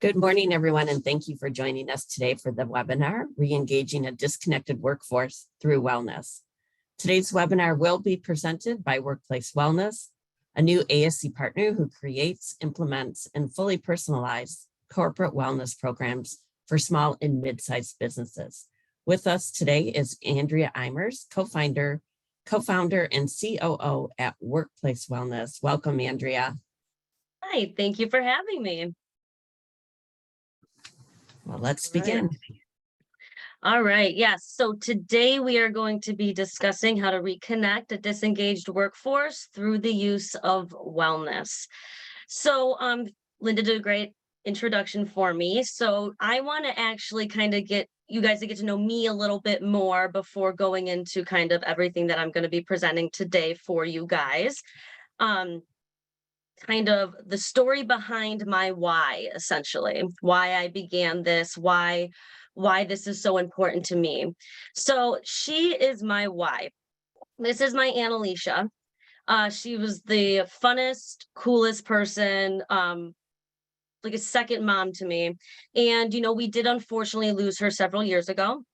Good morning, everyone, and thank you for joining us today for the webinar, Re-engaging a Disconnected Workforce Through Wellness. Today's webinar will be presented by Workplace Wellness, a new ASC partner who creates, implements, and fully personalized corporate wellness programs for small and mid-sized businesses. With us today is Andrea Eimers, co-founder and COO at Workplace Wellness. Welcome, Andrea. Hi, thank you for having me. Well, let's begin. All right, yes. So today we are going to be discussing how to reconnect a disengaged workforce through the use of wellness. So Linda did a great introduction for me. So I want to actually kind of get you guys to get to know me a little bit more before going into kind of everything that I'm going to be presenting today for you guys. Kind of the story behind my why, essentially, why I began this, why this is so important to me. So she is my why. This is my Aunt Alicia. She was the funnest, coolest person, like a second mom to me. And, we did unfortunately lose her several years ago.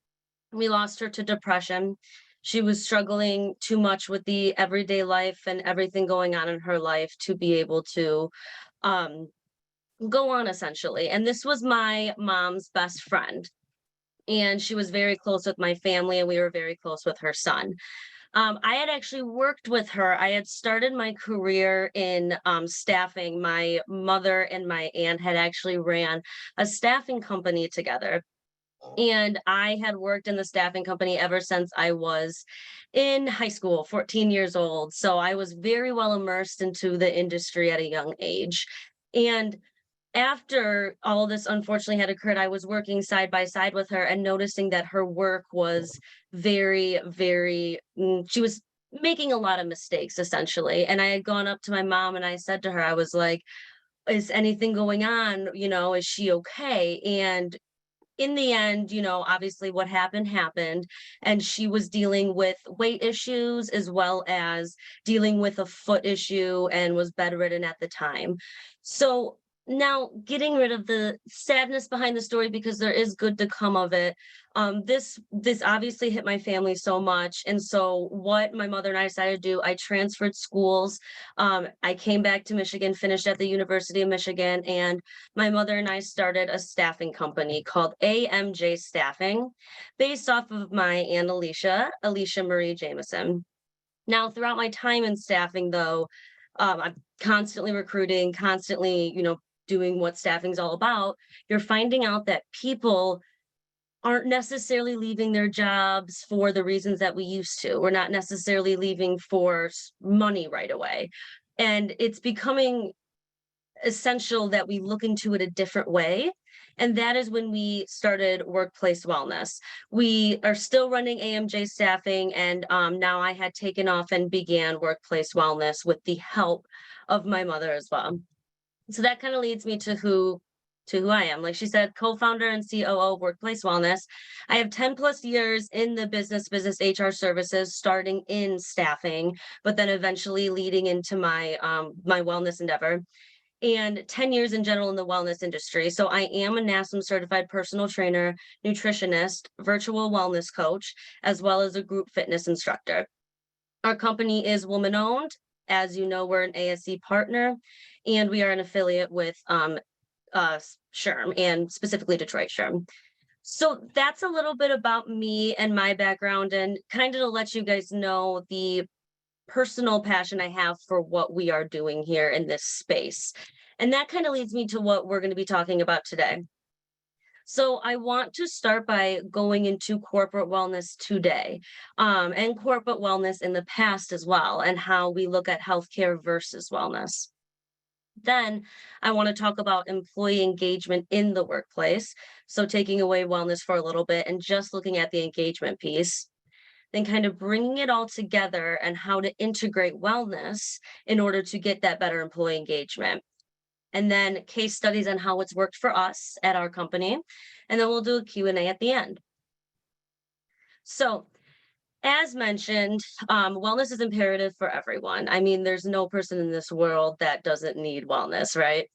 We lost her to depression. She was struggling too much with the everyday life and everything going on in her life to be able to um, go on, essentially. And this was my mom's best friend. And she was very close with my family, and we were very close with her son. I had actually worked with her. I had started my career in staffing. My mother and my aunt had actually ran a staffing company together. And I had worked in the staffing company ever since I was in high school, 14 years old. So I was very well immersed into the industry at a young age. And after all of this unfortunately had occurred, I was working side by side with her and noticing that her work was she was making a lot of mistakes, essentially. And I had gone up to my mom and I said to her, I was like, is anything going on? Is she okay? And in the end, obviously what happened, and she was dealing with weight issues as well as dealing with a foot issue and was bedridden at the time. So now, getting rid of the sadness behind the story, because there is good to come of it. This obviously hit my family so much, and so what my mother and I decided to do, I transferred schools. I came back to Michigan, finished at the University of Michigan, and my mother and I started a staffing company called AMJ Staffing, based off of my Aunt Alicia Marie Jameson. Now, throughout my time in staffing, though, I'm constantly recruiting, constantly, doing what staffing's all about. You're finding out that people aren't necessarily leaving their jobs for the reasons that we used to. We're not necessarily leaving for money right away. And it's becoming essential that we look into it a different way. And that is when we started Workplace Wellness. We are still running AMJ staffing, and now I had taken off and began Workplace Wellness with the help of my mother as well. So that kind of leads me to who I am. Like she said, co-founder and COO of Workplace Wellness. I have 10 plus years in the business HR services, starting in staffing, but then eventually leading into my my wellness endeavor, and 10 years in general in the wellness industry. So I am a NASM certified personal trainer, nutritionist, virtual wellness coach, as well as a group fitness instructor. Our company is woman owned. As you know, we're an ASC partner, and we are an affiliate with SHRM, and specifically Detroit SHRM. So that's a little bit about me and my background, and kind of to let you guys know the personal passion I have for what we are doing here in this space. And that kind of leads me to what we're going to be talking about today. So I want to start by going into corporate wellness today, and corporate wellness in the past as well, and how we look at healthcare versus wellness. Then I want to talk about employee engagement in the workplace. So taking away wellness for a little bit and just looking at the engagement piece, then kind of bringing it all together and how to integrate wellness in order to get that better employee engagement. And then case studies on how it's worked for us at our company. And then we'll do a Q&A at the end. So as mentioned, wellness is imperative for everyone. I mean, there's no person in this world that doesn't need wellness, right?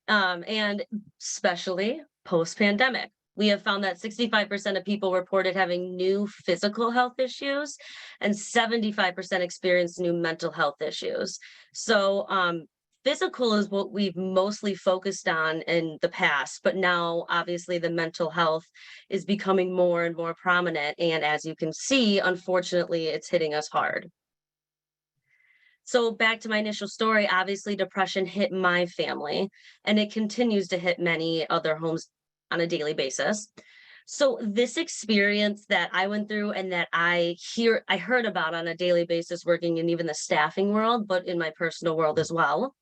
And especially post-pandemic. We have found that 65% of people reported having new physical health issues and 75% experienced new mental health issues. So, physical is what we've mostly focused on in the past, but now obviously the mental health is becoming more and more prominent. And as you can see, unfortunately, it's hitting us hard. So back to my initial story, obviously depression hit my family and it continues to hit many other homes on a daily basis. So this experience that I went through and that I heard about on a daily basis working in even the staffing world, but in my personal world as well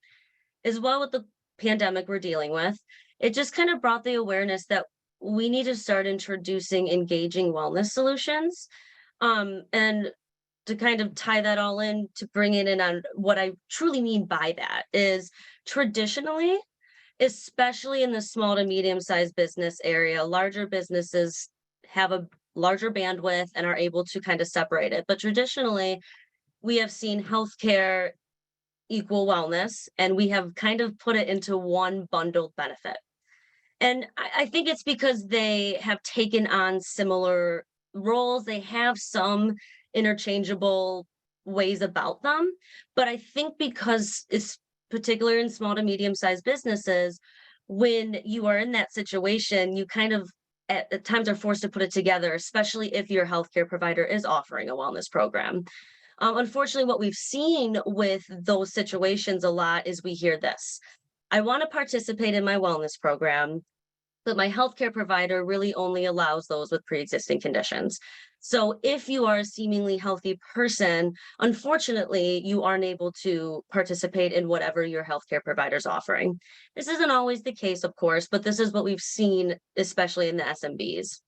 with the pandemic we're dealing with, it just kind of brought the awareness that we need to start introducing engaging wellness solutions. And to kind of tie that all in to bring it in on what I truly mean by that is traditionally, especially in the small to medium sized business area, larger businesses have a larger bandwidth and are able to kind of separate it. But traditionally, we have seen healthcare equal wellness, and we have kind of put it into one bundled benefit. And I think it's because they have taken on similar roles. They have some interchangeable ways about them. But I think because it's particular in small to medium sized businesses, when you are in that situation, you kind of at times are forced to put it together, especially if your healthcare provider is offering a wellness program. Unfortunately, what we've seen with those situations a lot is we hear this. I want to participate in my wellness program, but my healthcare provider really only allows those with pre-existing conditions. So if you are a seemingly healthy person, unfortunately, you aren't able to participate in whatever your healthcare provider is offering. This isn't always the case, of course, but this is what we've seen, especially in the SMBs.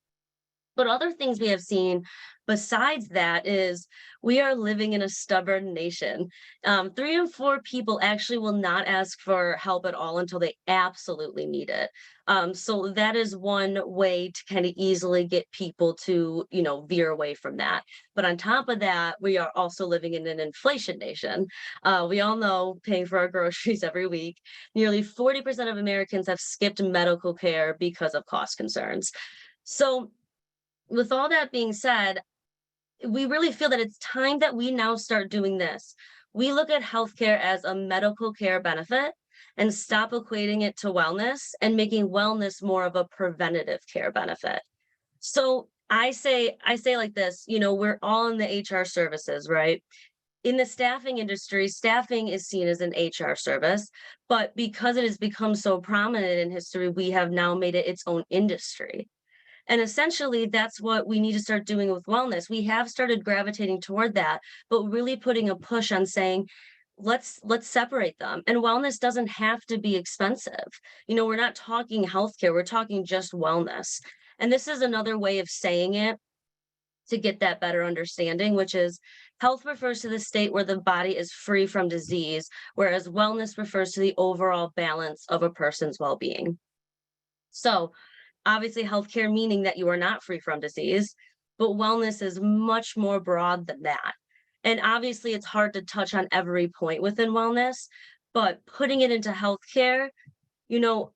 But other things we have seen besides that is we are living in a stubborn nation. 3 in 4 people actually will not ask for help at all until they absolutely need it. So that is one way to kind of easily get people to, veer away from that. But on top of that, we are also living in an inflation nation. We all know paying for our groceries every week. Nearly 40% of Americans have skipped medical care because of cost concerns. So with all that being said, we really feel that it's time that we now start doing this. We look at healthcare as a medical care benefit and stop equating it to wellness and making wellness more of a preventative care benefit. So I say like this, we're all in the HR services, right? In the staffing industry, staffing is seen as an HR service, but because it has become so prominent in history, we have now made it its own industry. And essentially, that's what we need to start doing with wellness. We have started gravitating toward that, but really putting a push on saying, let's separate them. And wellness doesn't have to be expensive. We're not talking healthcare, we're talking just wellness. And this is another way of saying it to get that better understanding, which is health refers to the state where the body is free from disease, whereas wellness refers to the overall balance of a person's well-being. So obviously healthcare meaning that you are not free from disease, but wellness is much more broad than that. And obviously it's hard to touch on every point within wellness, but putting it into healthcare, you know,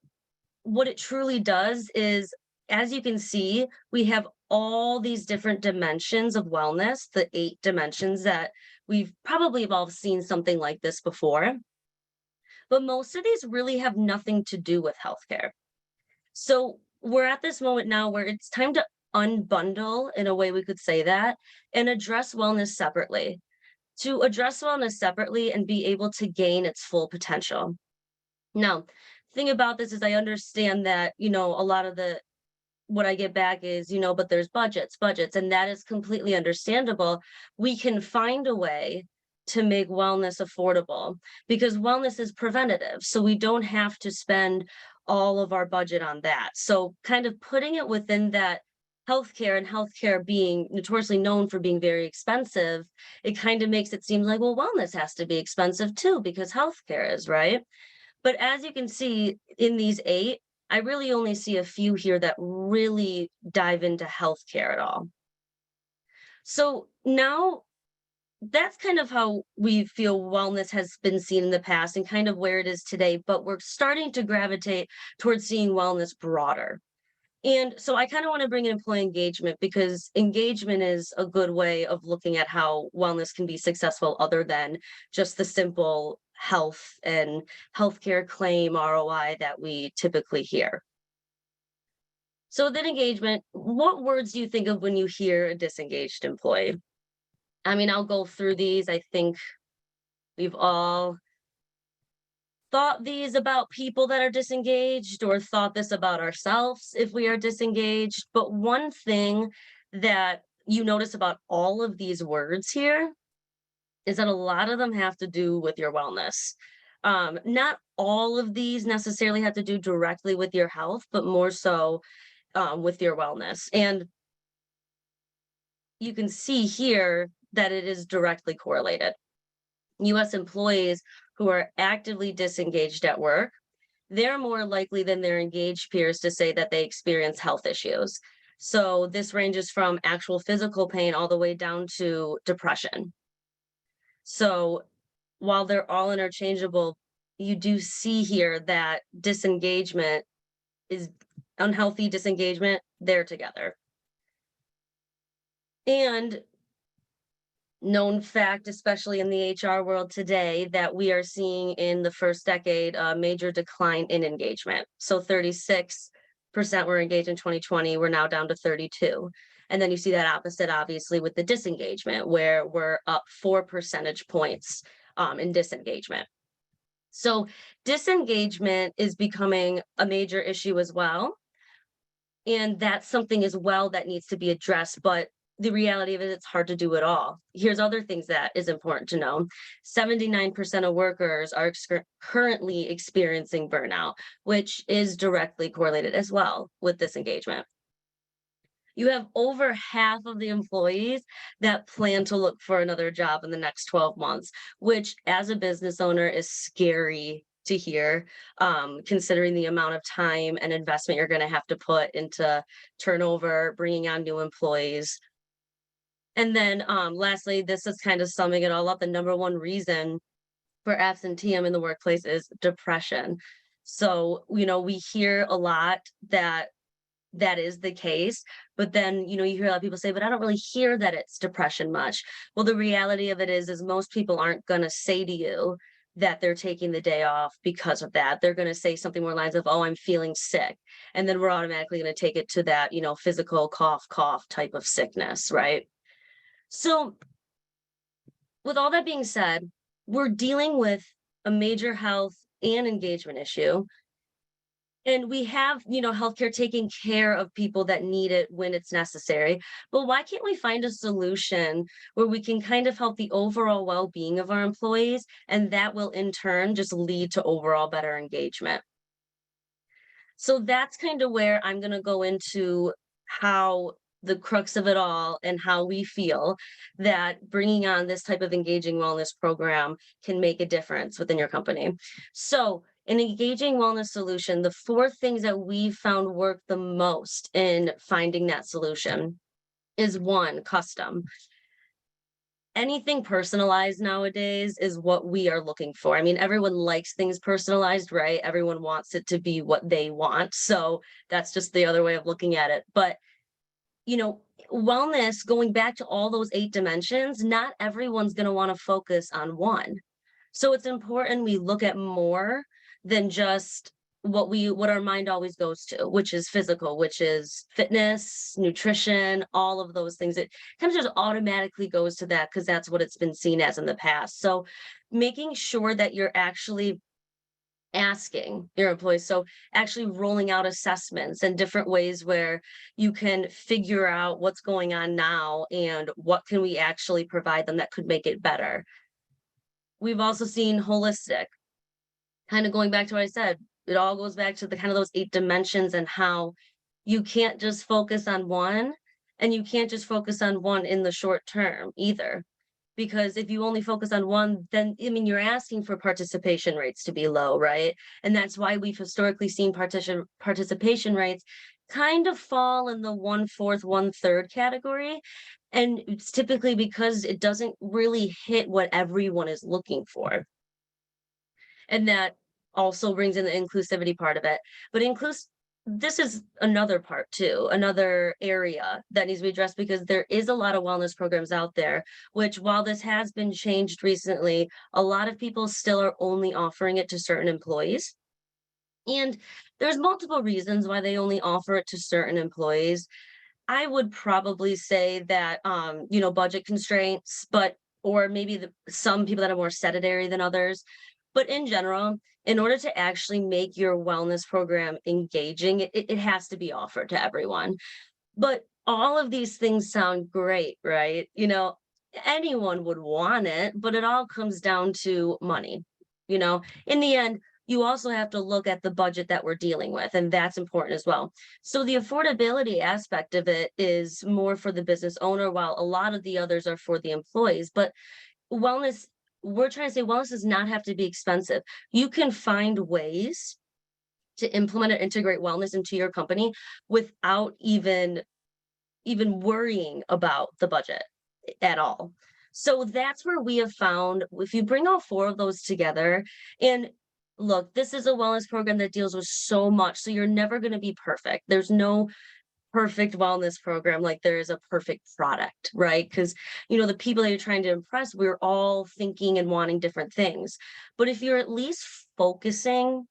what it truly does is, as you can see, we have all these different dimensions of wellness, the 8 dimensions that we've probably have all seen something like this before. But most of these really have nothing to do with healthcare. So we're at this moment now where it's time to unbundle, in a way we could say that, and address wellness separately. To address wellness separately and be able to gain its full potential. Now, thing about this is I understand that, a lot of the what I get back is, but there's budgets, and that is completely understandable. We can find a way to make wellness affordable because wellness is preventative. So we don't have to spend all of our budget on that. So kind of putting it within that healthcare and healthcare being notoriously known for being very expensive, it kind of makes it seem like, well, wellness has to be expensive too because healthcare is, right? But as you can see in these 8, I really only see a few here that really dive into healthcare at all. So now that's kind of how we feel wellness has been seen in the past and kind of where it is today, but we're starting to gravitate towards seeing wellness broader. And so I kind of want to bring in employee engagement because engagement is a good way of looking at how wellness can be successful other than just the simple health and healthcare claim ROI that we typically hear. So with engagement, what words do you think of when you hear a disengaged employee? I mean, I'll go through these. I think we've all thought these about people that are disengaged or thought this about ourselves if we are disengaged. But one thing that you notice about all of these words here is that a lot of them have to do with your wellness. Not all of these necessarily have to do directly with your health, but more so with your wellness. And you can see here that it is directly correlated. US employees who are actively disengaged at work, they're more likely than their engaged peers to say that they experience health issues. So this ranges from actual physical pain all the way down to depression. So while they're all interchangeable, you do see here that disengagement is unhealthy disengagement, they're together. And known fact, especially in the HR world today, that we are seeing in the first decade a major decline in engagement. So 36% were engaged in 2020, we're now down to 32. And then you see that opposite, obviously, with the disengagement, where we're up 4 percentage points in disengagement. So disengagement is becoming a major issue as well. And that's something as well that needs to be addressed. But the reality of it, it's hard to do it all. Here's other things that is important to know. 79% of workers are currently experiencing burnout, which is directly correlated as well with disengagement. You have over half of the employees that plan to look for another job in the next 12 months, which as a business owner is scary to hear, considering the amount of time and investment you're going to have to put into turnover, bringing on new employees. And then lastly, this is kind of summing it all up. The number one reason for absenteeism in the workplace is depression. So, we hear a lot that that is the case, but then, you hear a lot of people say, but I don't really hear that it's depression much. Well, the reality of it is most people aren't going to say to you that they're taking the day off because of that. They're going to say something more lines of, oh, I'm feeling sick. And then we're automatically going to take it to that, physical cough type of sickness, right? So, with all that being said, we're dealing with a major health and engagement issue. And we have, healthcare taking care of people that need it when it's necessary. But why can't we find a solution where we can kind of help the overall well being of our employees? And that will in turn just lead to overall better engagement. So that's kind of where I'm going to go into how the crux of it all and how we feel that bringing on this type of engaging wellness program can make a difference within your company. So, an engaging wellness solution, the 4 things that we found work the most in finding that solution is 1, custom. Anything personalized nowadays is what we are looking for. I mean, everyone likes things personalized, right? Everyone wants it to be what they want. So that's just the other way of looking at it. But, you know, wellness, going back to all those 8 dimensions, not everyone's going to want to focus on one. So it's important we look at more than just what our mind always goes to, which is physical, which is fitness, nutrition, all of those things. It kind of just automatically goes to that because that's what it's been seen as in the past. So making sure that you're actually asking your employees, so actually rolling out assessments and different ways where you can figure out what's going on now and what can we actually provide them that could make it better. We've also seen holistic, kind of going back to what I said, it all goes back to the kind of those 8 dimensions and how you can't just focus on one and you can't just focus on one in the short term either. Because if you only focus on one, then I mean, you're asking for participation rates to be low, right? And that's why we've historically seen participation rates kind of fall in the 1/4, 1/3 category. And it's typically because it doesn't really hit what everyone is looking for. And that also brings in the inclusivity part of it. But this is another part too, another area that needs to be addressed, because there is a lot of wellness programs out there, which, while this has been changed recently, a lot of people still are only offering it to certain employees. And there's multiple reasons why they only offer it to certain employees. I would probably say that, budget constraints, but or maybe some people that are more sedentary than others. But in general, in order to actually make your wellness program engaging, it has to be offered to everyone. But all of these things sound great, right? Anyone would want it, but it all comes down to money. In the end, you also have to look at the budget that we're dealing with, and that's important as well. So the affordability aspect of it is more for the business owner, while a lot of the others are for the employees. But wellness, we're trying to say wellness does not have to be expensive. You can find ways to implement or integrate wellness into your company without even worrying about the budget at all. So that's where we have found, if you bring all four of those together, and look, this is a wellness program that deals with so much. So you're never going to be perfect. There's no perfect wellness program like there is a perfect product, right? Because, the people that you're trying to impress, we're all thinking and wanting different things. But if you're at least focusing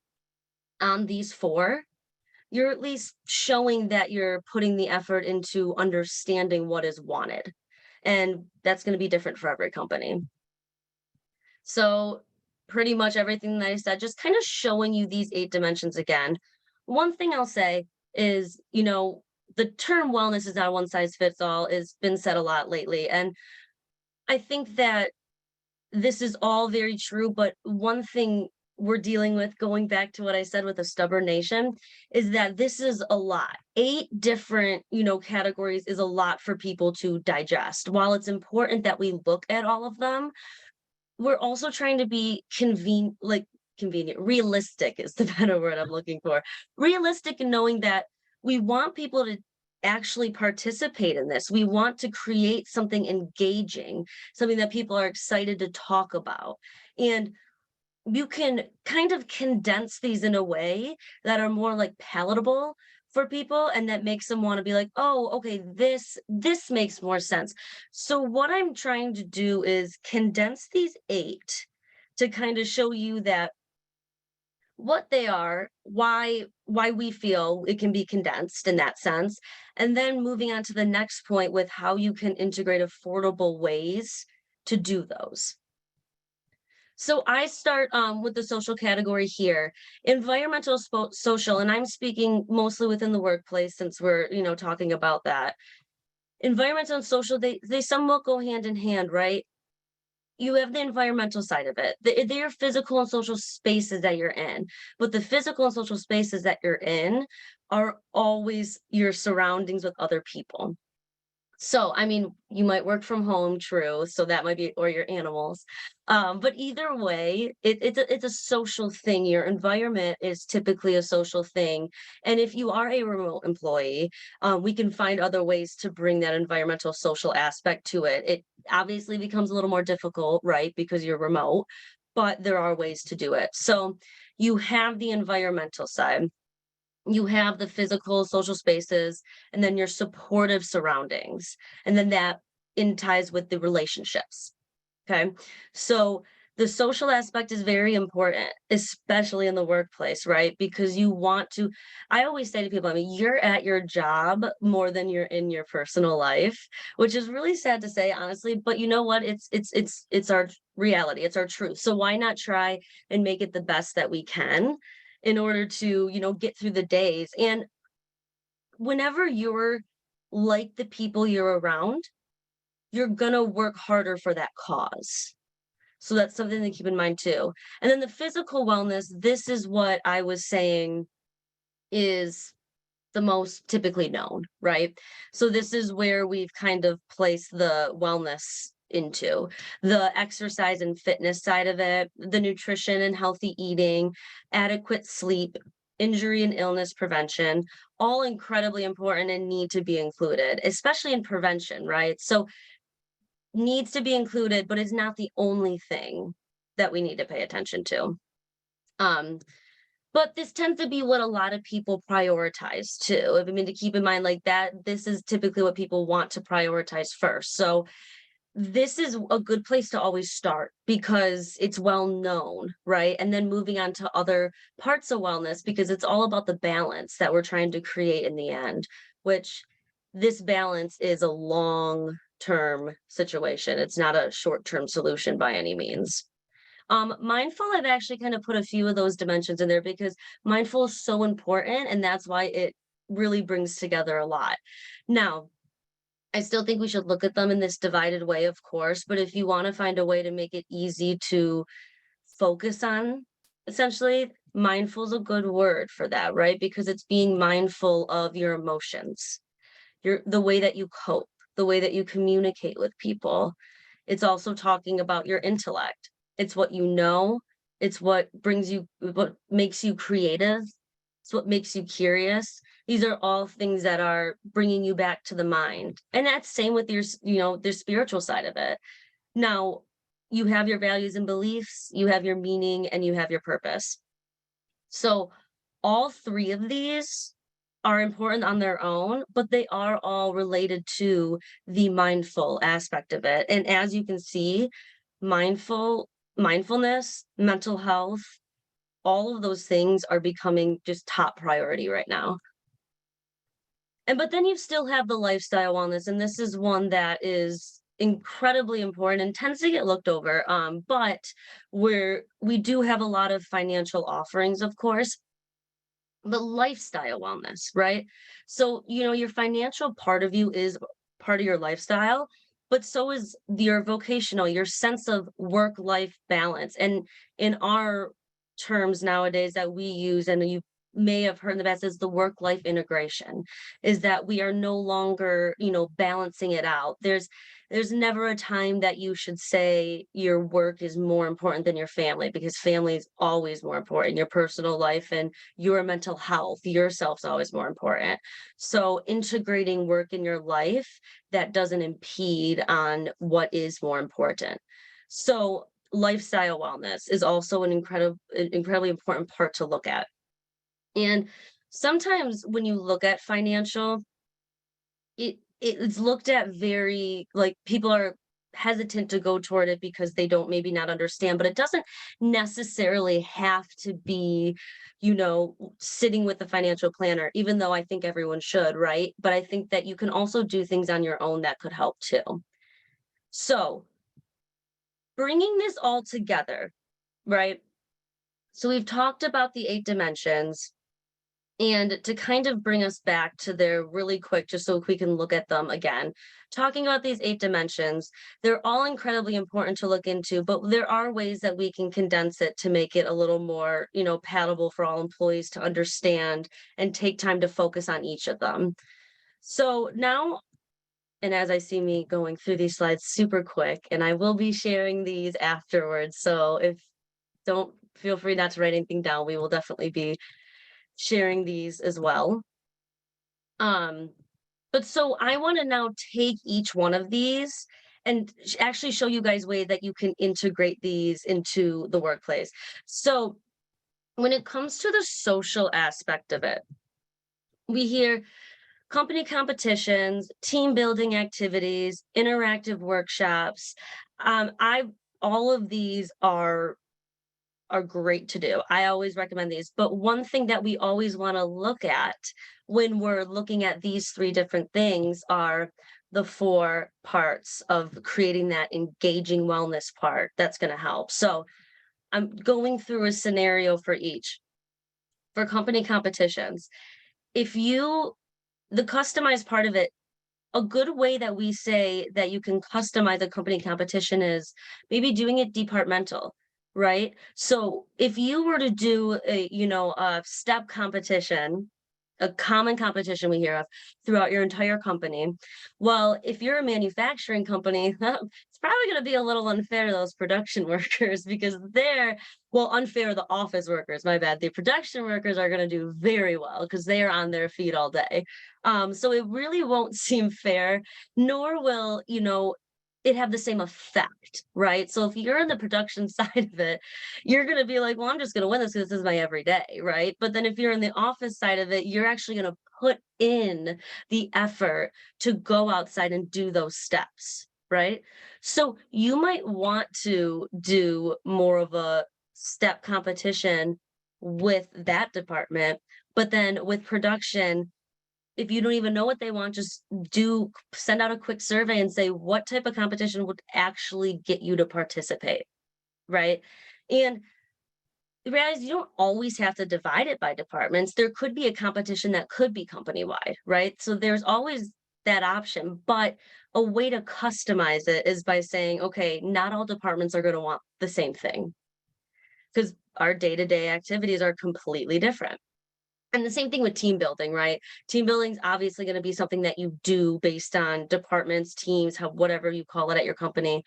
on these four, you're at least showing that you're putting the effort into understanding what is wanted. And that's going to be different for every company. So, pretty much everything that I said, just kind of showing you these 8 dimensions again. One thing I'll say is, the term wellness is not one size fits all, has been said a lot lately. And I think that this is all very true, but one thing we're dealing with, going back to what I said with a stubborn nation, is that this is a lot. 8 different, categories is a lot for people to digest. While it's important that we look at all of them, we're also trying to be convenient, realistic is the better word I'm looking for. Realistic in knowing that we want people to actually participate in this. We want to create something engaging, something that people are excited to talk about. And you can kind of condense these in a way that are more like palatable for people, and that makes them want to be like, oh, okay, this makes more sense. So what I'm trying to do is condense these 8 to kind of show you that what they are, why we feel it can be condensed in that sense, and then moving on to the next point with how you can integrate affordable ways to do those. So I start with the social category here, environmental, social, and I'm speaking mostly within the workplace since we're, talking about that. Environmental and social, they somewhat go hand in hand, right? You have the environmental side of it. They're physical and social spaces that you're in, but the physical and social spaces that you're in are always your surroundings with other people. So, I mean, you might work from home, true. So that might be, or your animals. But either way, it's a social thing. Your environment is typically a social thing. And if you are a remote employee, we can find other ways to bring that environmental social aspect to it. It obviously becomes a little more difficult, right? Because you're remote, but there are ways to do it. So you have the environmental side, you have the physical social spaces, and then your supportive surroundings, and then that in ties with the relationships. Okay, so the social aspect is very important, especially in the workplace, right? Because you want to, I always say to people, I mean, you're at your job more than you're in your personal life, which is really sad to say, honestly, but you know what, it's our reality, it's our truth. So why not try and make it the best that we can in order to, get through the days. And whenever you're like the people you're around, you're gonna work harder for that cause. So that's something to keep in mind too. And then the physical wellness, this is what I was saying is the most typically known, right? So this is where we've kind of placed the wellness into the exercise and fitness side of it, the nutrition and healthy eating, adequate sleep, injury and illness prevention, all incredibly important and need to be included, especially in prevention, right? So needs to be included, but is not the only thing that we need to pay attention to. Um, but this tends to be what a lot of people prioritize too. I mean, to keep in mind, like that, this is typically what people want to prioritize first. So this is a good place to always start because it's well known, right? And then moving on to other parts of wellness because it's all about the balance that we're trying to create in the end, which this balance is a long term situation. It's not a short term solution by any means. Mindful, I've actually kind of put a few of those dimensions in there because mindful is so important, and that's why it really brings together a lot. Now, I still think we should look at them in this divided way, of course, but if you want to find a way to make it easy to focus on, essentially, mindful is a good word for that, right? Because it's being mindful of your emotions, the way that you cope, the way that you communicate with people. It's also talking about your intellect. It's what you know. It's what makes you creative. It's what makes you curious. These are all things that are bringing you back to the mind. And that's same with the spiritual side of it. Now, you have your values and beliefs, you have your meaning, and you have your purpose. So all three of these are important on their own, but they are all related to the mindful aspect of it. And as you can see, mindfulness, mental health, all of those things are becoming just top priority right now. But then you still have the lifestyle wellness, and this is one that is incredibly important and tends to get looked over. But we do have a lot of financial offerings, of course, but lifestyle wellness, right? So, your financial part of you is part of your lifestyle, but so is your vocational, your sense of work-life balance. And in our terms nowadays that we use, and you may have heard in the past, is the work-life integration, is that we are no longer, balancing it out. There's never a time that you should say your work is more important than your family, because family is always more important. Your personal life and your mental health, yourself's always more important. So integrating work in your life that doesn't impede on what is more important. So lifestyle wellness is also an incredibly important part to look at. And sometimes when you look at financial, it's looked at very, like, people are hesitant to go toward it because they don't maybe not understand, but it doesn't necessarily have to be, sitting with the financial planner, even though I think everyone should, right? But I think that you can also do things on your own that could help too. So bringing this all together, right? So we've talked about the 8 dimensions. And to kind of bring us back to there really quick, just so we can look at them again, talking about these 8 dimensions, they're all incredibly important to look into, but there are ways that we can condense it to make it a little more, palatable for all employees to understand and take time to focus on each of them. So now, and as I see me going through these slides super quick, and I will be sharing these afterwards. So don't feel free not to write anything down. We will definitely be sharing these as well. But so I want to now take each one of these and actually show you guys way that you can integrate these into the workplace. So when it comes to the social aspect of it, we hear company competitions, team building activities, interactive workshops. I all of these are great to do. I always recommend these. But one thing that we always want to look at when we're looking at these 3 different things are the 4 parts of creating that engaging wellness part that's going to help. So I'm going through a scenario for each. For company competitions, the customized part of it, a good way that we say that you can customize a company competition is maybe doing it departmental, right? So if you were to do a step competition, a common competition we hear of throughout your entire company. Well, if you're a manufacturing company, it's probably going to be a little unfair to those production workers because they're, well, unfair to the office workers, my bad. The production workers are going to do very well because they are on their feet all day. So it really won't seem fair, nor will, it have the same effect, right? So if you're in the production side of it, you're going to be like, well, I'm just going to win this because this is my everyday, right? But then if you're in the office side of it, you're actually going to put in the effort to go outside and do those steps, right? So you might want to do more of a step competition with that department, but then with production, if you don't even know what they want, just send out a quick survey and say what type of competition would actually get you to participate, right? And realize you don't always have to divide it by departments. There could be a competition that could be company wide, right? So there's always that option, but a way to customize it is by saying, okay, not all departments are going to want the same thing because our day-to-day activities are completely different. And the same thing with team building, right? Team building is obviously going to be something that you do based on departments, teams, whatever you call it at your company.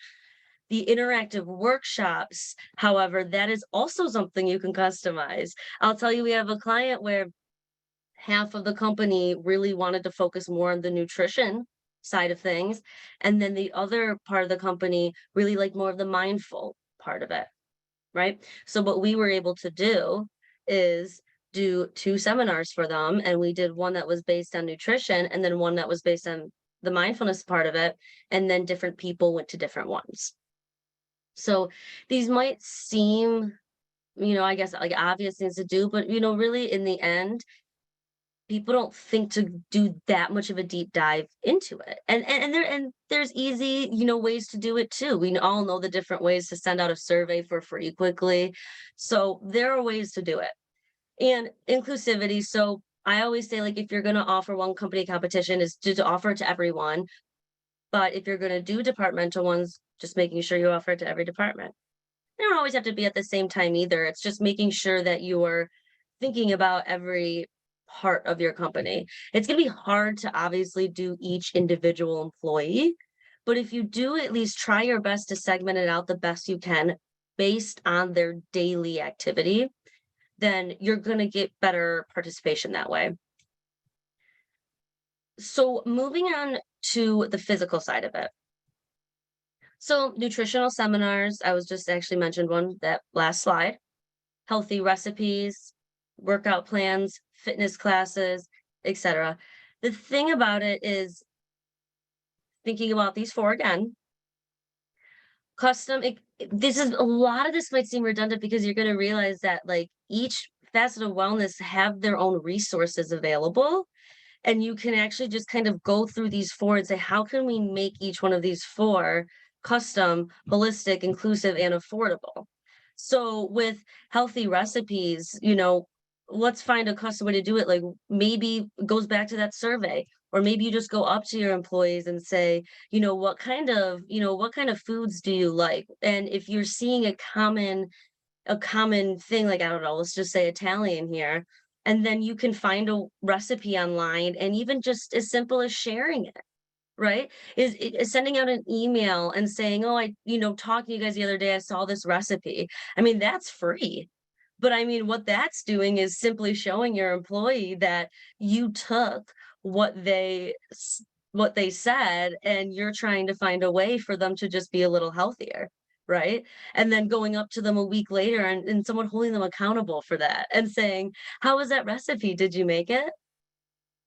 The interactive workshops, however, that is also something you can customize. I'll tell you, we have a client where half of the company really wanted to focus more on the nutrition side of things. And then the other part of the company really liked more of the mindful part of it, right? So what we were able to do is do 2 seminars for them, and we did one that was based on nutrition and then one that was based on the mindfulness part of it, and then different people went to different ones. So these might seem, I guess like obvious things to do, but really in the end, people don't think to do that much of a deep dive into it. And there's easy, ways to do it too. We all know the different ways to send out a survey for free quickly. So there are ways to do it. And inclusivity. So I always say, like, if you're going to offer one company competition, is to offer it to everyone. But if you're going to do departmental ones, just making sure you offer it to every department. They don't always have to be at the same time either. It's just making sure that you're thinking about every part of your company. It's going to be hard to obviously do each individual employee, but if you do at least try your best to segment it out the best you can based on their daily activity, then you're going to get better participation that way. So moving on to the physical side of it. So nutritional seminars, I was just actually mentioned one, that last slide. Healthy recipes, workout plans, fitness classes, etc. The thing about it is, thinking about these 4 again, this is a lot of this might seem redundant because you're going to realize that like each facet of wellness have their own resources available. And you can actually just kind of go through these 4 and say, how can we make each one of these 4 custom, holistic, inclusive, and affordable? So with healthy recipes, let's find a custom way to do it. Like maybe it goes back to that survey, or maybe you just go up to your employees and say, what kind of foods do you like? And if you're seeing a common thing, like, I don't know, let's just say Italian here, and then you can find a recipe online, and even just as simple as sharing it, right? Is sending out an email and saying, oh, talking to you guys the other day, I saw this recipe. I mean, that's free. But I mean, what that's doing is simply showing your employee that you took what they said, and you're trying to find a way for them to just be a little healthier, right? And then going up to them a week later, and someone holding them accountable for that and saying, how was that recipe? Did you make it?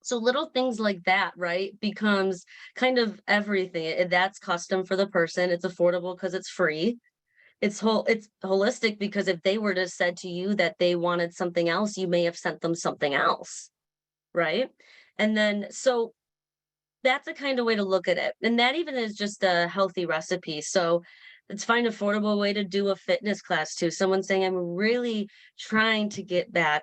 So little things like that, right, becomes kind of everything. That's custom for the person. It's affordable because it's free. It's holistic because if they were to said to you that they wanted something else, you may have sent them something else, right? And then so that's a kind of way to look at it. And that even is just a healthy recipe. So let's find an affordable way to do a fitness class too. Someone saying, I'm really trying to get back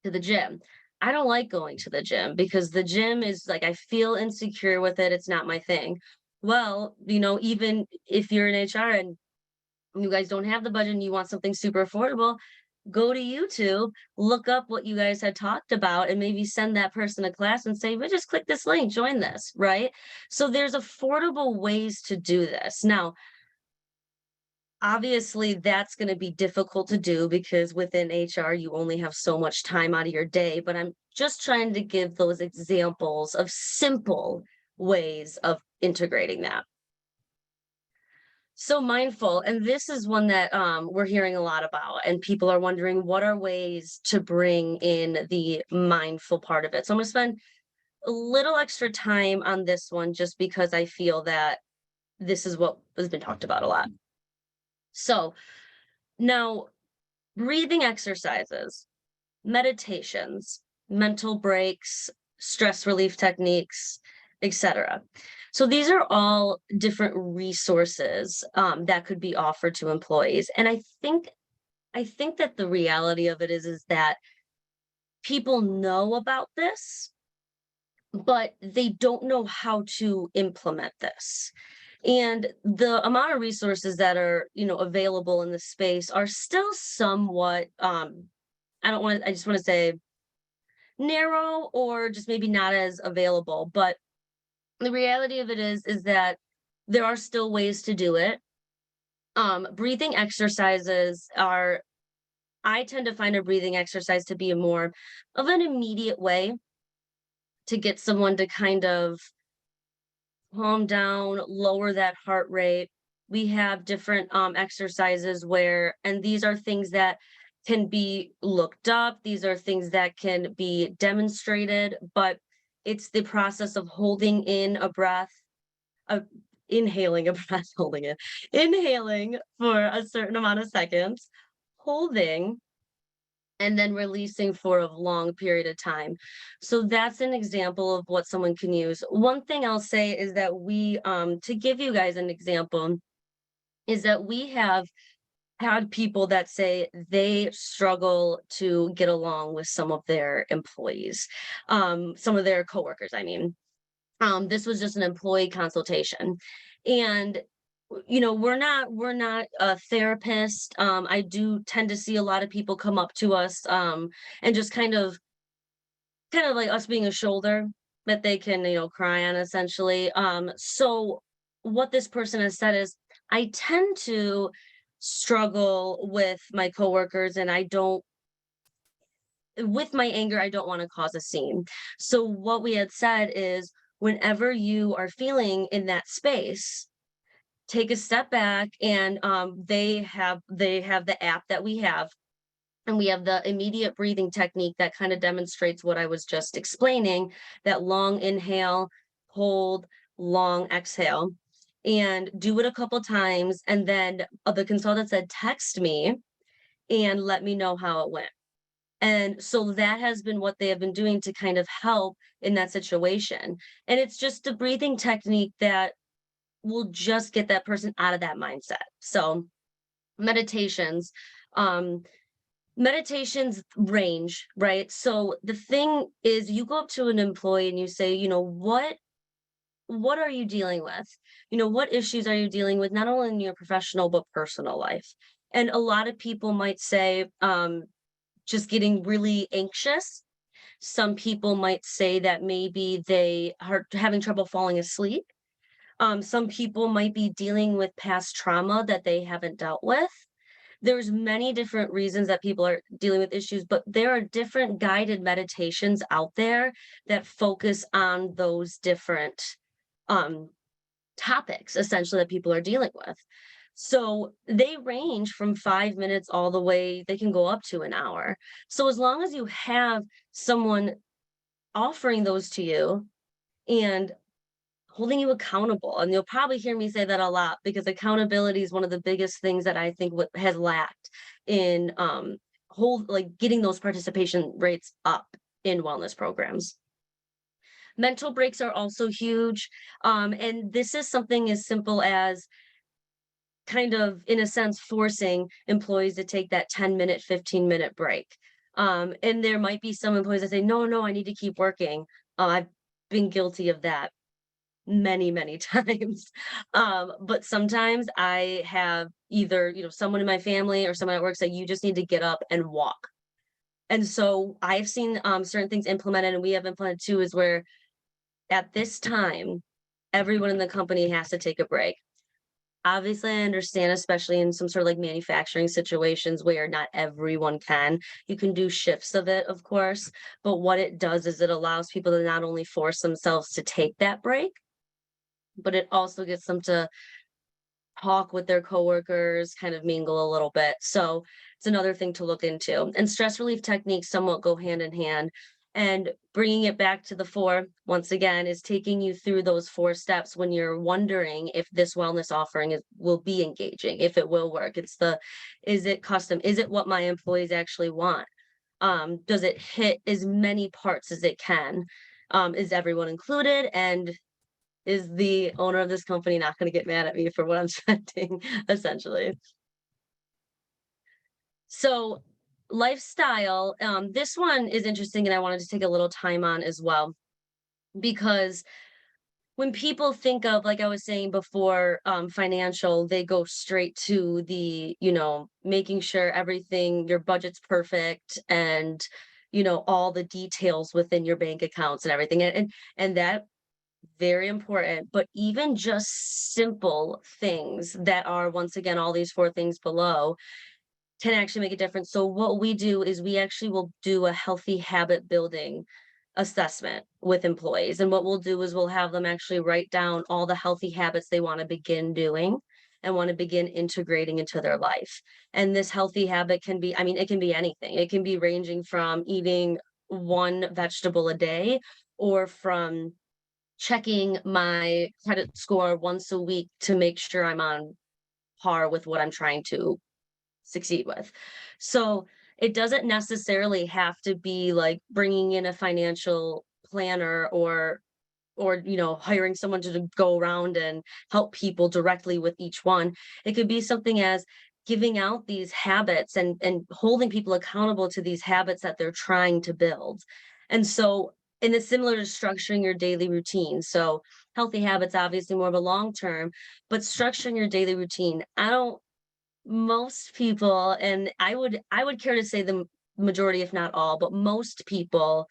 to the gym. I don't like going to the gym because the gym is like, I feel insecure with it. It's not my thing. Well, even if you're in HR and you guys don't have the budget and you want something super affordable, go to YouTube, look up what you guys had talked about, and maybe send that person a class and say, well, just click this link, join this, right? So there's affordable ways to do this. Now, obviously, that's going to be difficult to do because within HR, you only have so much time out of your day. But I'm just trying to give those examples of simple ways of integrating that. So mindful, and this is one that we're hearing a lot about, and people are wondering what are ways to bring in the mindful part of it. So I'm going to spend a little extra time on this one just because I feel that this is what has been talked about a lot. So now, breathing exercises, meditations, mental breaks, stress relief techniques, etc. So these are all different resources that could be offered to employees. And I think that the reality of it is that people know about this, but they don't know how to implement this. And the amount of resources that are, available in the space are still somewhat I just want to say narrow or just maybe not as available. But the reality of it is that there are still ways to do it. Breathing exercises are, I tend to find a breathing exercise to be a more of an immediate way to get someone to kind of calm down, lower that heart rate. We have different exercises where, and these are things that can be looked up, these are things that can be demonstrated, but it's the process of holding in a breath, uh, inhaling a breath, holding it, inhaling for a certain amount of seconds, holding, and then releasing for a long period of time. So that's an example of what someone can use. One thing I'll say is that to give you guys an example, is that we have had people that say they struggle to get along with some of their employees, some of their coworkers, I mean. This was just an employee consultation. And we're not a therapist. I do tend to see a lot of people come up to us and just kind of like us being a shoulder that they can, cry on essentially. So what this person has said is, I tend to struggle with my coworkers, and I don't with my anger, I don't want to cause a scene. So what we had said is, whenever you are feeling in that space, take a step back, and they have the app that we have, and we have the immediate breathing technique that kind of demonstrates what I was just explaining, that long inhale, hold, long exhale, and do it a couple times. And then the consultant said, text me and let me know how it went. And so that has been what they have been doing to kind of help in that situation. And it's just a breathing technique that will just get that person out of that mindset. So meditations, um, meditations range, right? So the thing is, you go up to an employee and you say, what are you dealing with? What issues are you dealing with, not only in your professional but personal life? And a lot of people might say, just getting really anxious. Some people might say that maybe they are having trouble falling asleep. Some people might be dealing with past trauma that they haven't dealt with. There's many different reasons that people are dealing with issues, but there are different guided meditations out there that focus on those different um, topics, essentially, that people are dealing with. So they range from 5 minutes all the way, they can go up to an hour. So as long as you have someone offering those to you and holding you accountable, and you'll probably hear me say that a lot, because accountability is one of the biggest things that I think what has lacked in getting those participation rates up in wellness programs. Mental breaks are also huge. And this is something as simple as kind of, in a sense, forcing employees to take that 10-minute, 15-minute break. And there might be some employees that say, no, no, I need to keep working. I've been guilty of that many, many times. But sometimes I have, either, someone in my family or someone at work say, you just need to get up and walk. And so I've seen certain things implemented, and we have implemented too, is where at this time, everyone in the company has to take a break. Obviously, I understand, especially in some sort of like manufacturing situations where not everyone can. You can do shifts of it, of course. But what it does is it allows people to not only force themselves to take that break, but it also gets them to talk with their coworkers, kind of mingle a little bit. So it's another thing to look into. And stress relief techniques somewhat go hand in hand. And bringing it back to the four, once again, is taking you through those 4 steps when you're wondering if this wellness offering will be engaging, if it will work. Is it custom? Is it what my employees actually want? Does it hit as many parts as it can? Is everyone included? And is the owner of this company not going to get mad at me for what I'm spending, essentially? So, lifestyle, this one is interesting, and I wanted to take a little time on as well, because when people think of, like I was saying before, financial, they go straight to the, making sure everything, your budget's perfect, and all the details within your bank accounts and everything, and that very important. But even just simple things that are, once again, all these 4 things below can actually make a difference. So what we do is we actually will do a healthy habit building assessment with employees. And what we'll do is we'll have them actually write down all the healthy habits they want to begin doing and want to begin integrating into their life. And this healthy habit can be, I mean, it can be anything. It can be ranging from eating 1 vegetable a day, or from checking my credit score once a week to make sure I'm on par with what I'm trying to succeed with. So it doesn't necessarily have to be like bringing in a financial planner, or hiring someone to go around and help people directly with each one. It could be something as giving out these habits and holding people accountable to these habits that they're trying to build. And so, and it's similar to structuring your daily routine. So healthy habits obviously more of a long term, but structuring your daily routine, I don't most people, and I would care to say the majority, if not all, but most people,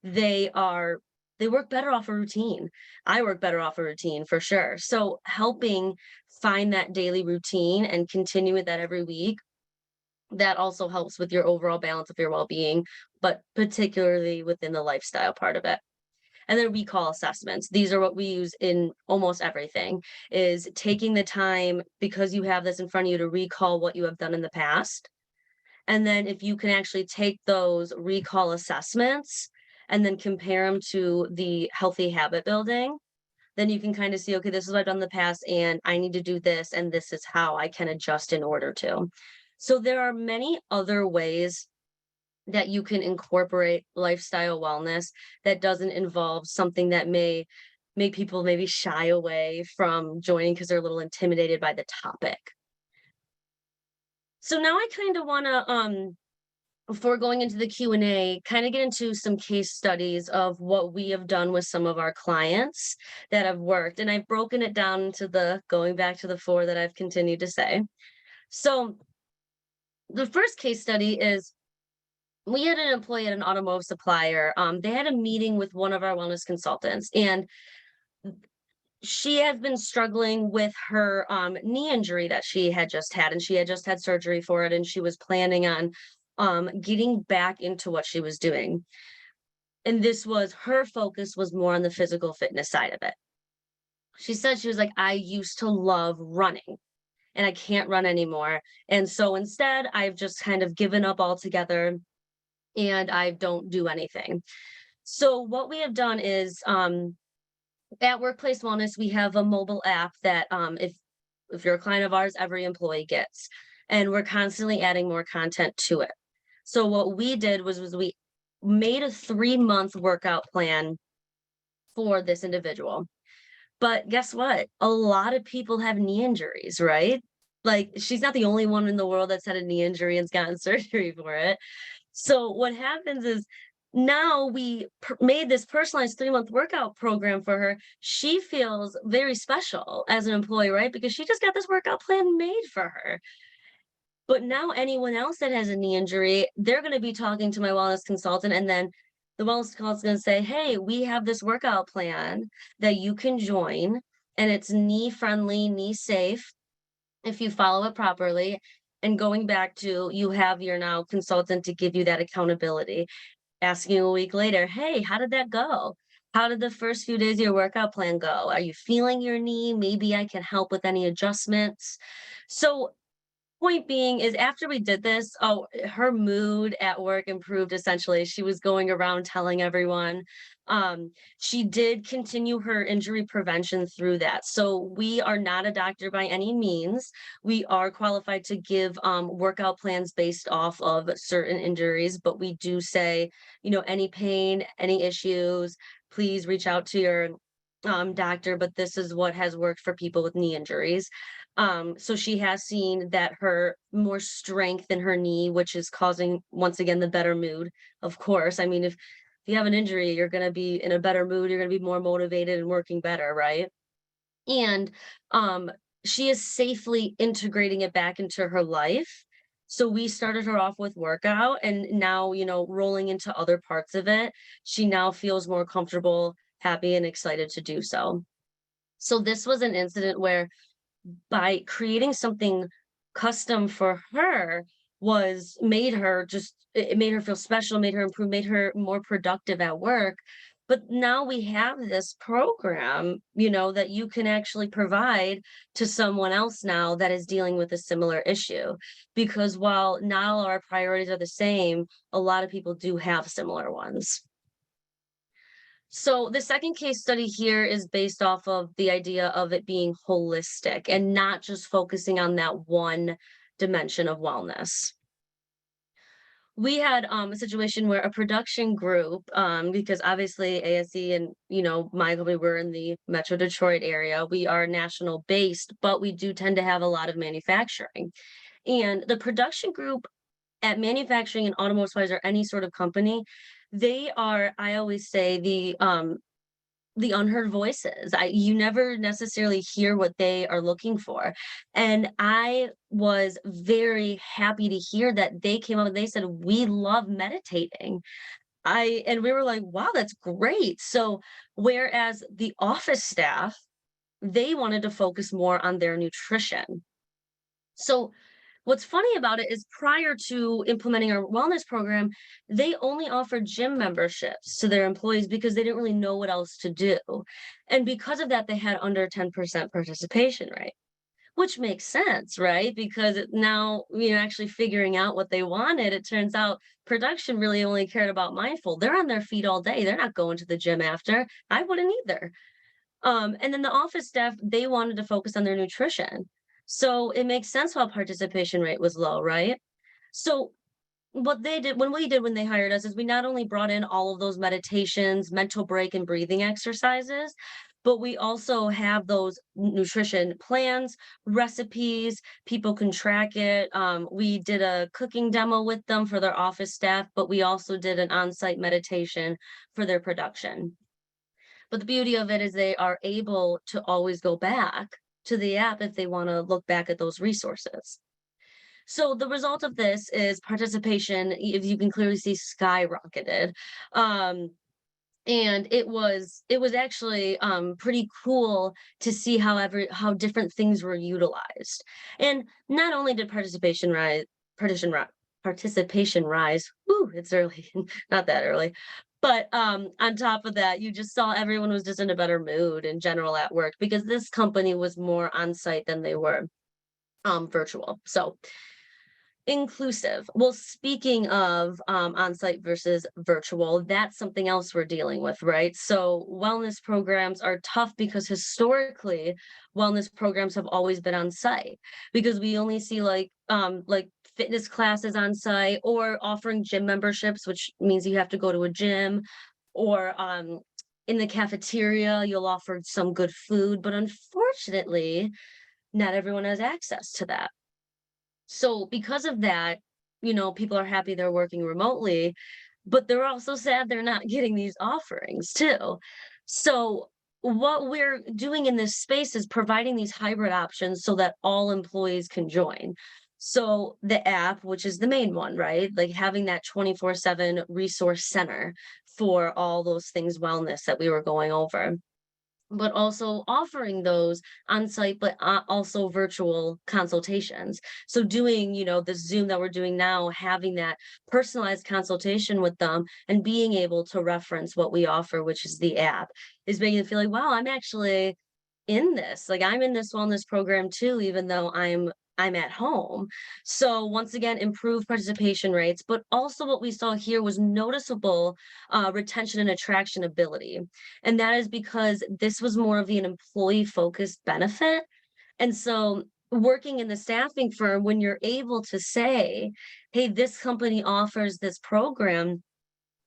they are they work better off a routine. I work better off a routine for sure. So helping find that daily routine and continue with that every week, that also helps with your overall balance of your well-being, but particularly within the lifestyle part of it. And then recall assessments. These are what we use in almost everything, is taking the time, because you have this in front of you, to recall what you have done in the past. And then if you can actually take those recall assessments and then compare them to the healthy habit building, then you can kind of see, okay, this is what I've done in the past, and I need to do this, and this is how I can adjust in order to. So there are many other ways that you can incorporate lifestyle wellness that doesn't involve something that may make people maybe shy away from joining because they're a little intimidated by the topic. So now I kind of want to before going into the Q&A, kind of get into some case studies of what we have done with some of our clients that have worked. And I've broken it down into the going back to the 4 that I've continued to say. So the first case study is, we had an employee at an automotive supplier. They had a meeting with one of our wellness consultants, and she has been struggling with her knee injury that she had just had, and she had just had surgery for it, and she was planning on getting back into what she was doing. And this was her focus, was more on the physical fitness side of it. She said, she was like, I used to love running and I can't run anymore. And so instead, I've just kind of given up altogether and I don't do anything. So what we have done is, at Workplace Wellness, we have a mobile app that, if you're a client of ours, every employee gets, and we're constantly adding more content to it. So what we did was we made a 3-month workout plan for this individual. But guess what? A lot of people have knee injuries, right? Like, she's not the only one in the world that's had a knee injury and's gotten surgery for it. So what happens is, now we made this personalized 3-month workout program for her. She feels very special as an employee, right? Because she just got this workout plan made for her. But now anyone else that has a knee injury, they're going to be talking to my wellness consultant, and then the wellness consultant's going to say, "Hey, we have this workout plan that you can join, and it's knee friendly, knee safe if you follow it properly." And going back to, you have your now consultant to give you that accountability, asking you a week later, "Hey, how did that go? How did the first few days of your workout plan go? Are you feeling your knee? Maybe I can help with any adjustments." So, point being is, after we did this, oh, her mood at work improved essentially. She was going around telling everyone. She did continue her injury prevention through that. So we are not a doctor by any means. We are qualified to give workout plans based off of certain injuries, but we do say, any pain, any issues, please reach out to your doctor. But this is what has worked for people with knee injuries. So she has seen that her more strength in her knee, which is causing, once again, the better mood. Of course, I mean, if you have an injury, you're going to be in a better mood, you're going to be more motivated and working better, right? And um she is safely integrating it back into her life. So we started her off with workout, and now, rolling into other parts of it, she now feels more comfortable, happy, and excited to do so. So this was an incident where, by creating something custom for her, was made her just, it made her feel special, made her improve, made her more productive at work. But now we have this program, that you can actually provide to someone else now that is dealing with a similar issue. Because while not all our priorities are the same, a lot of people do have similar ones. So the second case study here is based off of the idea of it being holistic and not just focusing on that one dimension of wellness. We had a situation where a production group, because obviously ASE and my company, we're in the Metro Detroit area. We are national based, but we do tend to have a lot of manufacturing. And the production group at manufacturing and automotive supplies, or any sort of company, they are, I always say, the unheard voices. You never necessarily hear what they are looking for. And I was very happy to hear that they came up and they said, "We love meditating." And we were like, "Wow, that's great." So whereas the office staff, they wanted to focus more on their nutrition. So what's funny about it is, prior to implementing our wellness program, they only offered gym memberships to their employees because they didn't really know what else to do. And because of that, they had under 10% participation rate, which makes sense, right? Because now, actually figuring out what they wanted, it turns out production really only cared about mindful. They're on their feet all day. They're not going to the gym after. I wouldn't either. And then the office staff, they wanted to focus on their nutrition. So it makes sense why participation rate was low, right? So when they hired us, is we not only brought in all of those meditations, mental break, and breathing exercises, but we also have those nutrition plans, recipes, people can track it. We did a cooking demo with them for their office staff, but we also did an on-site meditation for their production. But the beauty of it is they are able to always go back to the app if they want to look back at those resources. So the result of this is participation, if you can clearly see, skyrocketed. Um, and it was actually pretty cool to see how different things were utilized. And not only did participation rise, participation rise. Whoo, it's early, not that early. But on top of that, you just saw everyone was just in a better mood in general at work, because this company was more on site than they were virtual. So inclusive. Well, speaking of on-site versus virtual, that's something else we're dealing with, right? So wellness programs are tough because historically, wellness programs have always been on site, because we only see like fitness classes on site, or offering gym memberships, which means you have to go to a gym, or in the cafeteria, you'll offer some good food, but unfortunately, not everyone has access to that. So because of that, people are happy they're working remotely. but they're also sad they're not getting these offerings too. So what we're doing in this space is providing these hybrid options so that all employees can join. So the app, which is the main one, right? Like having that 24/7 resource center for all those things wellness that we were going over, but also offering those on site, but also virtual consultations. So doing, the Zoom that we're doing now, having that personalized consultation with them and being able to reference what we offer, which is the app, is making them feel like, wow, I'm actually in this. Like I'm in this wellness program too, even though I'm at home. So once again, improved participation rates, but also what we saw here was noticeable retention and attraction ability. And that is because this was more of an employee focused benefit. And so working in the staffing firm, when you're able to say, hey, this company offers this program,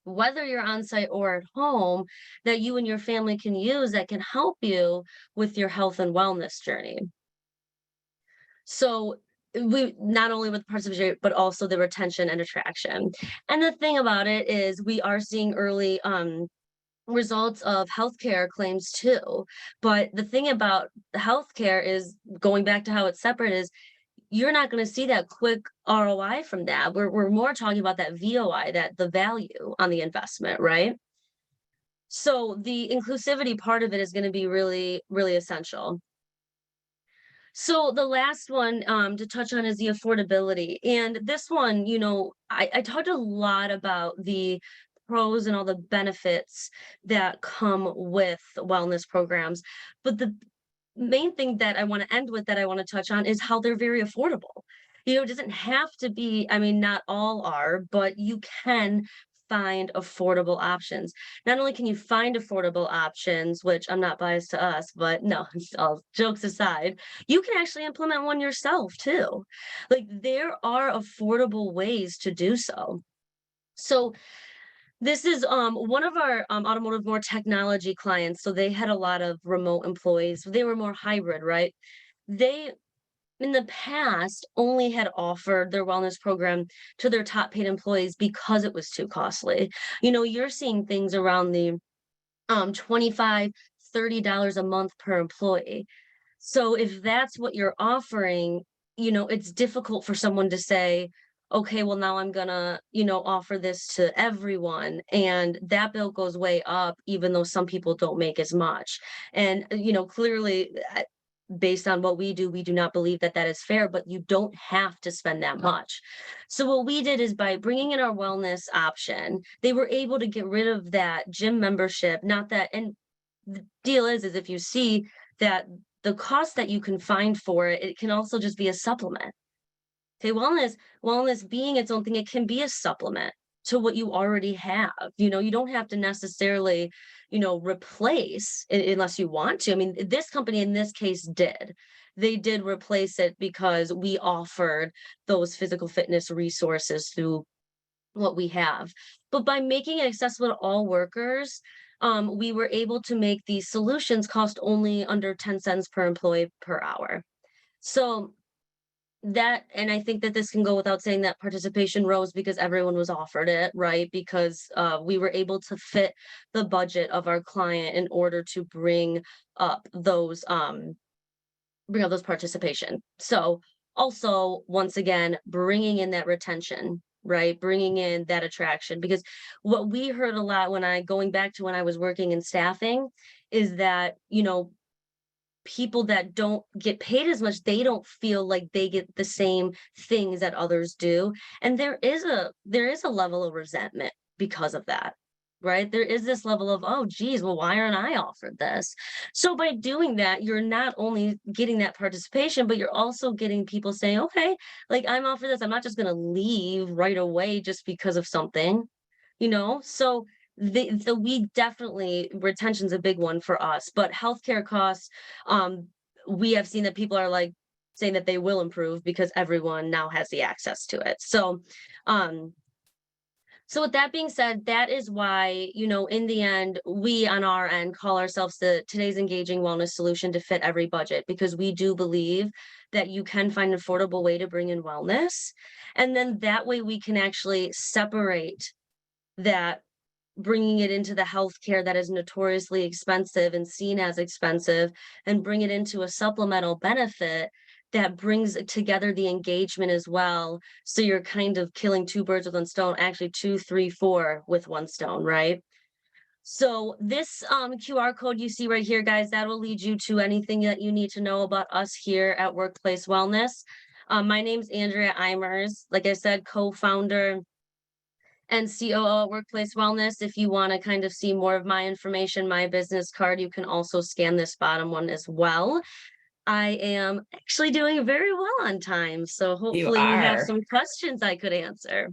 whether you're on site or at home, that you and your family can use that can help you with your health and wellness journey. So we not only with participation, but also the retention and attraction. And the thing about it is we are seeing early results of healthcare claims too. But the thing about the healthcare is going back to how it's separate is you're not going to see that quick ROI from that. We're more talking about that VOI, that the value on the investment, right? So the inclusivity part of it is going to be really, really essential. So the last one to touch on is the affordability. And this one, I talked a lot about the pros and all the benefits that come with wellness programs. But the main thing that I want to end with that I want to touch on is how they're very affordable. It doesn't have to be, I mean, not all are, but you can find affordable options. Not only can you find affordable options, which I'm not biased to us, but no, all jokes aside, you can actually implement one yourself too. Like there are affordable ways to do so. So this is one of our automotive more technology clients. So they had a lot of remote employees. They were more hybrid, right? They in the past only had offered their wellness program to their top paid employees because it was too costly. You're seeing things around the 25, $30 a month per employee. So if that's what you're offering, it's difficult for someone to say, okay, well, now I'm gonna, offer this to everyone. And that bill goes way up, even though some people don't make as much. And, clearly, based on what we do not believe that that is fair, but you don't have to spend that much. So what we did is by bringing in our wellness option, they were able to get rid of that gym membership, not that, and the deal is if you see that the cost that you can find for it, it can also just be a supplement. Okay, wellness being its own thing, it can be a supplement to what you already have. You don't have to necessarily, replace it unless you want to. I mean, this company in this case did. They did replace it because we offered those physical fitness resources through what we have. But by making it accessible to all workers, we were able to make these solutions cost only under 10 cents per employee per hour. So that, and I think that this can go without saying that participation rose because everyone was offered it, right? Because we were able to fit the budget of our client in order to up those bring up those participation. So also, once again, bringing in that retention, right? Bringing in that attraction, because what we heard a lot going back to when I was working in staffing is that, people that don't get paid as much, they don't feel like they get the same things that others do. And there is a level of resentment because of that. Right? There is this level of, oh geez, well, why aren't I offered this? So by doing that, you're not only getting that participation, but you're also getting people saying, okay, like I'm offered this. I'm not just gonna leave right away just because of something, So we definitely, retention's a big one for us, but healthcare costs, um, we have seen that people are like saying that they will improve because everyone now has the access to it. Um, so with that being said, that is why, in the end, we on our end call ourselves today's engaging wellness solution to fit every budget, because we do believe that you can find an affordable way to bring in wellness. And then that way we can actually separate that bringing it into the healthcare that is notoriously expensive and seen as expensive, and bring it into a supplemental benefit that brings together the engagement as well. So you're kind of killing two birds with one stone, actually two, three, four with one stone, right? So this QR code you see right here, guys, that will lead you to anything that you need to know about us here at Workplace Wellness. My name's Andrea Eimers. Like I said, co-founder and COO at Workplace Wellness. If you want to kind of see more of my information, my business card, you can also scan this bottom one as well. I am actually doing very well on time, so You hopefully you have are. some questions I could answer.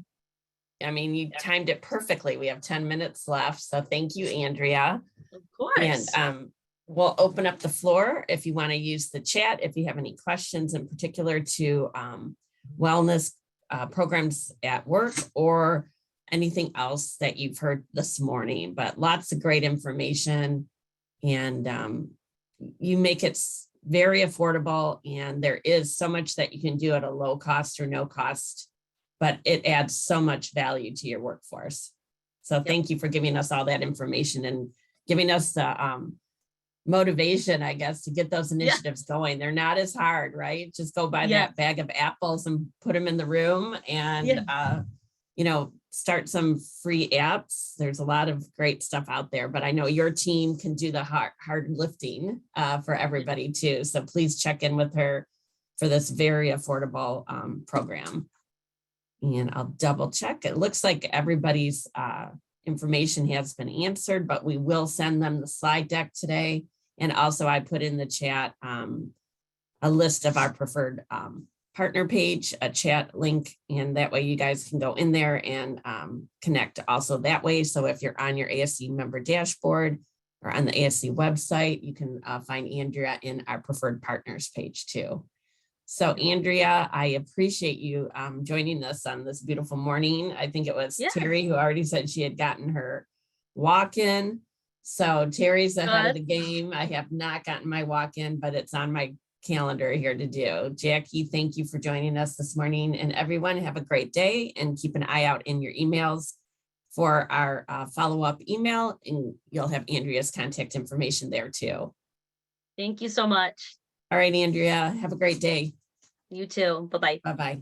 I mean, you timed it perfectly. We have 10 minutes left. So thank you, Andrea. Of And course. we'll open up the floor if you want to use the chat, if you have any questions in particular to wellness programs at work or anything else that you've heard this morning. But lots of great information, and you make it very affordable, and there is so much that you can do at a low cost or no cost, but it adds so much value to your workforce. So thank you for giving us all that information and giving us the motivation, I guess, to get those initiatives going. They're not as hard, right? Just go buy that bag of apples and put them in the room and, start some free apps. There's a lot of great stuff out there, but I know your team can do the hard lifting for everybody too. So please check in with her for this very affordable program. And I'll double check. It looks like everybody's information has been answered, but we will send them the slide deck today. And also I put in the chat a list of our preferred partner page, a chat link, and that way you guys can go in there and connect also that way. So if you're on your ASC member dashboard or on the ASC website, you can find Andrea in our preferred partners page too. So Andrea, I appreciate you joining us on this beautiful morning. I think it was Terry who already said she had gotten her walk-in. So Terry's ahead of the game. I have not gotten my walk-in, but it's on my calendar here to do. Jackie, thank you for joining us this morning. And everyone have a great day and keep an eye out in your emails for our follow-up email, and you'll have Andrea's contact information there too. Thank you so much. All right, Andrea, have a great day. You too. Bye-bye. Bye-bye.